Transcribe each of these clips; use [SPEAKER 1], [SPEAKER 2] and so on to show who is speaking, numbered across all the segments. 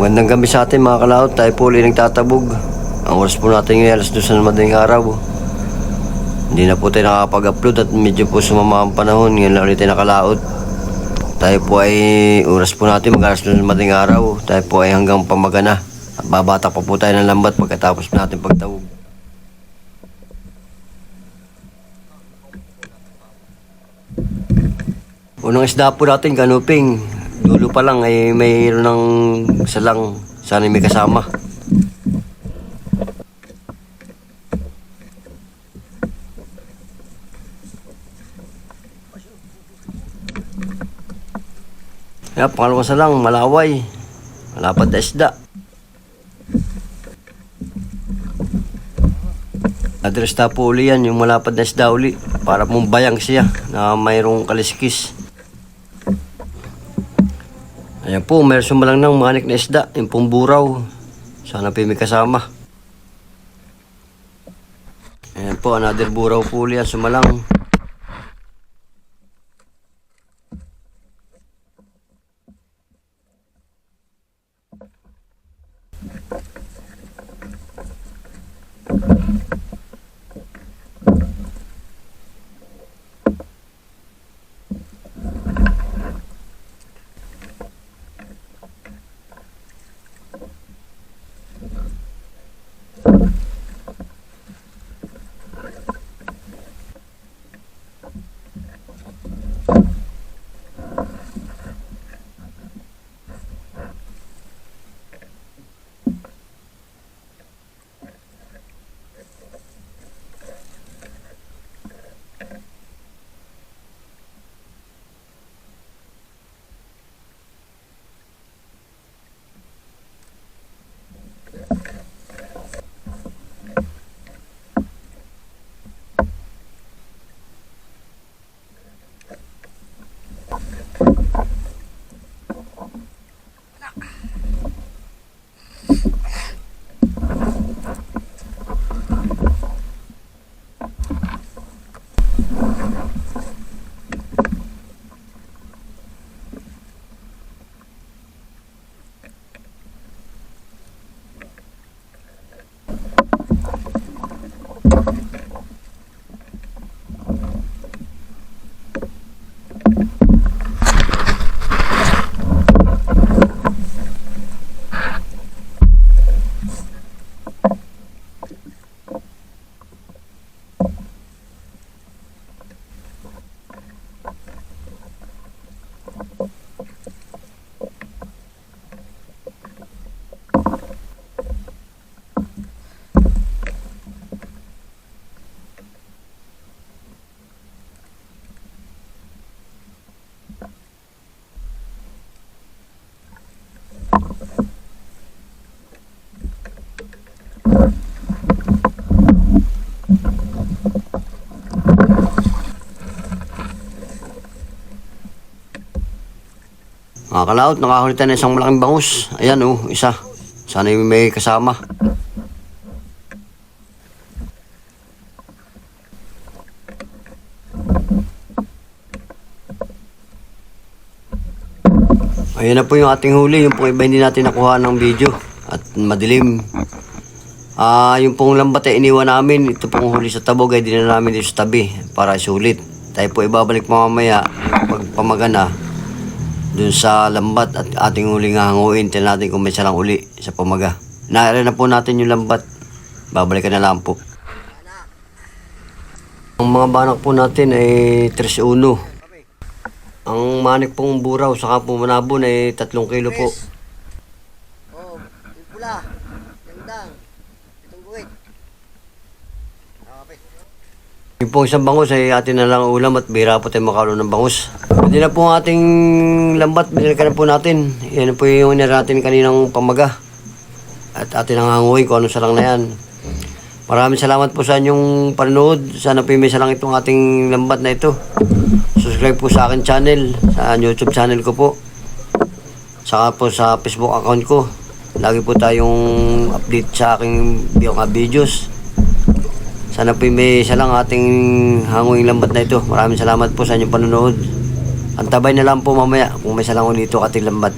[SPEAKER 1] Magandang gabi sa atin mga kalaot. Tayo po ulit nagtatabog. Ang oras po natin ngayon alas 2 na madaling araw. Hindi na po tayo nakakapag-upload at medyo po sumama ang panahon. Ngayon lang ulit tayo nakalaot. Tayo po ay oras po natin mag alas 2 na madaling araw. Tayo po ay hanggang pamagana. At babatak pa po tayo ng lambat pagkatapos natin pagtawog. Unang isda po natin kanuping. Dulo pa lang ay mayroon ng salang. Sana may kasama. Kaya pangalawang salang, malaway. Malapad na isda. Adresta po uli yan, yung malapad na isda uli. Para mong bayang siya na mayroong kaliskis. Ayan po, meron sumalang ng manik na isda, yung pong buraw. Sana po may kasama. Ayan po, another buraw po ulit, sumalang. Mga kalaot, nakakulitan na isang malaking bangus. Ayan isa. Sana may kasama. Ayan na po yung ating huli. Yung pong iba hindi natin nakuha ng video. At madilim. Yung pong lambat ay iniwan namin. Ito pong huli sa tabog ay din na namin dito sa tabi. Para sulit. Tayo po ibabalik mamaya. Pagpamagana. Dun sa lambat at ating huling hanguin. Tignan natin kung may salang uli sa pamaga. Naari na po natin yung lambat. Babalikan na lang po. Ang mga banak po natin ay 3-1. Ang manik pong buraw saka po manabon ay 3 kilo po.
[SPEAKER 2] Oh, yung pula. Gandang. Itong buwit. Okay.
[SPEAKER 1] Yung pong isang bangus ay atin na lang ulam at bihira po tayo makaroon ng bangus. Pwede na po ang ating lambat, binilikan na po natin. Yan po yung natin kaninang pamaga. At atin ang hanguin kung ano salang na yan. Maraming salamat po sa inyong panonood. Sana po may salang itong ating lambat na ito. Subscribe po sa akin channel, sa YouTube channel ko po. Saka po sa Facebook account ko. Lagi po tayong update sa aking videos. Sana po may isa lang ating hanguing lambat na ito. Maraming salamat po sa inyong panonood. Antabay na lang po mamaya kung may isa lang ulit ito ating lambat.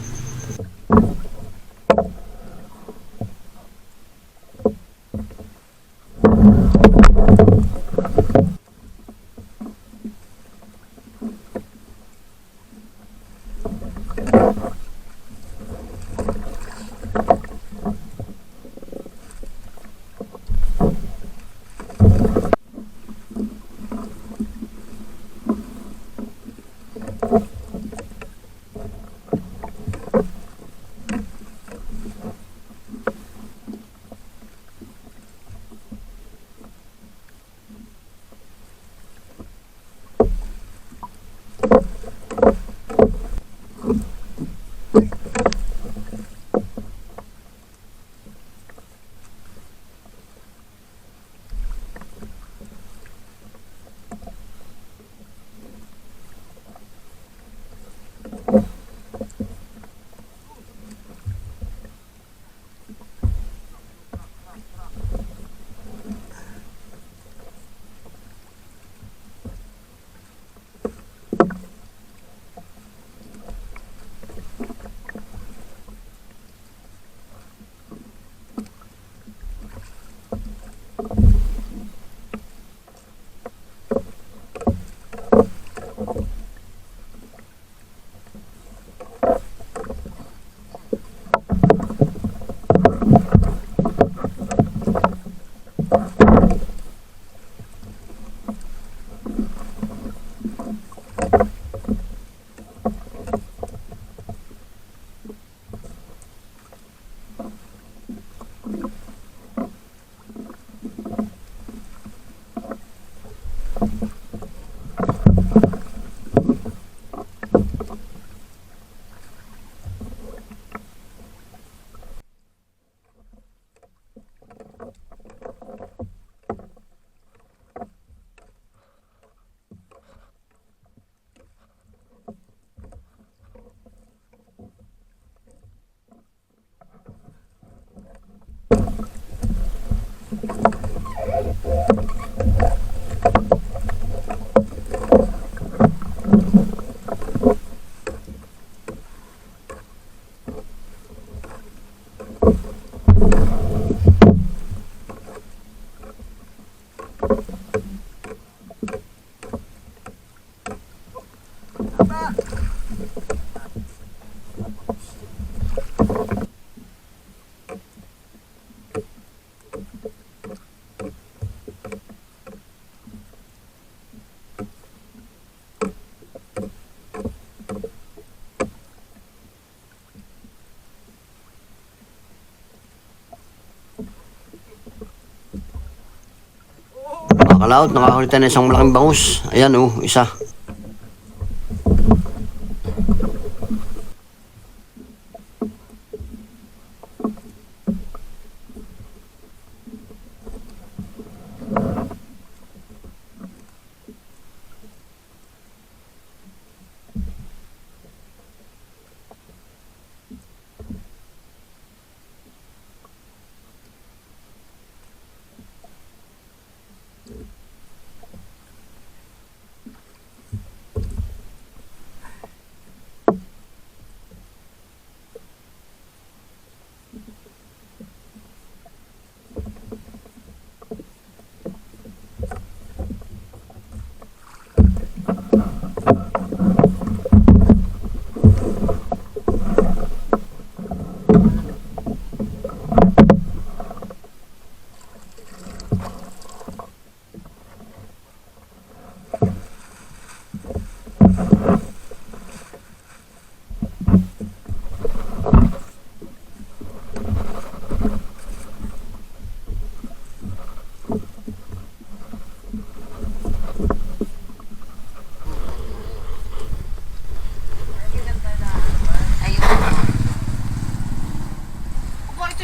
[SPEAKER 1] Mga kalaot, nakahuli tayo ng isang malaking bangus. Ayan oh, isa.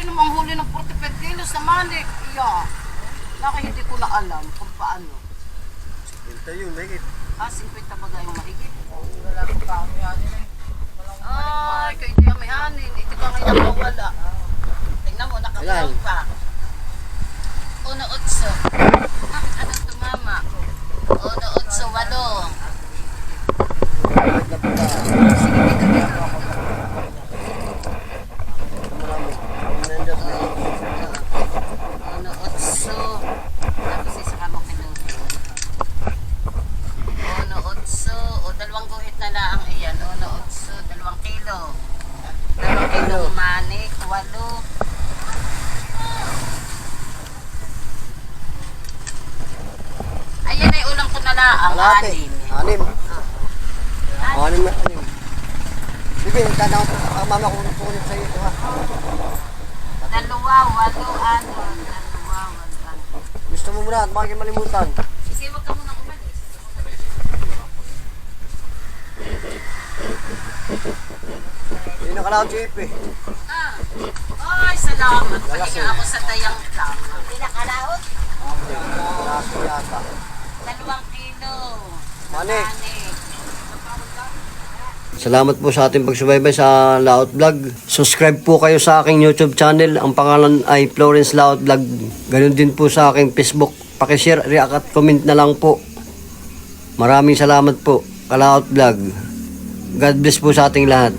[SPEAKER 3] Namang huli ng 45 kilos na manik. Iya. Naka hindi ko na alam kung paano.
[SPEAKER 2] Ito yun, may
[SPEAKER 3] 50 ba yung mahigit? Wala ko pa kami hanin eh. Ay, kaya hindi kami hanin. Ito ka ngayon nakawala. Tingnan mo, nakapalong pa. 1-8. Anong tumama? 1-8-8. Sige, dito. Tapos isa mo kinuha. 1-8 o 2 guhit na lang iyan. 1-8, 2 kilo. 2 kilo manik, 8. Ayan ay ulang ko na lang.
[SPEAKER 2] Kalate.
[SPEAKER 3] 6.
[SPEAKER 2] 6. Sige, tanaw ko. Mama ko ulit sa'yo ito ha.
[SPEAKER 3] 2, 8, 2.
[SPEAKER 2] Gusto mo muna at bakit malimutan?
[SPEAKER 3] Sige, wag ka muna umalis.
[SPEAKER 2] Hindi nakalaot si Ipe.
[SPEAKER 3] Ay, salamat. Pahinga ako sa dayang lang. Hindi nakalaot?
[SPEAKER 2] Laso yata.
[SPEAKER 3] 2 kilo.
[SPEAKER 2] Manik.
[SPEAKER 1] Salamat po sa ating pagsubaybay sa Laot Vlog. Subscribe po kayo sa aking YouTube channel. Ang pangalan ay Florence Laot Vlog. Ganun din po sa aking Facebook. Pakishare, react at comment na lang po. Maraming salamat po. Laot Vlog. God bless po sa ating lahat.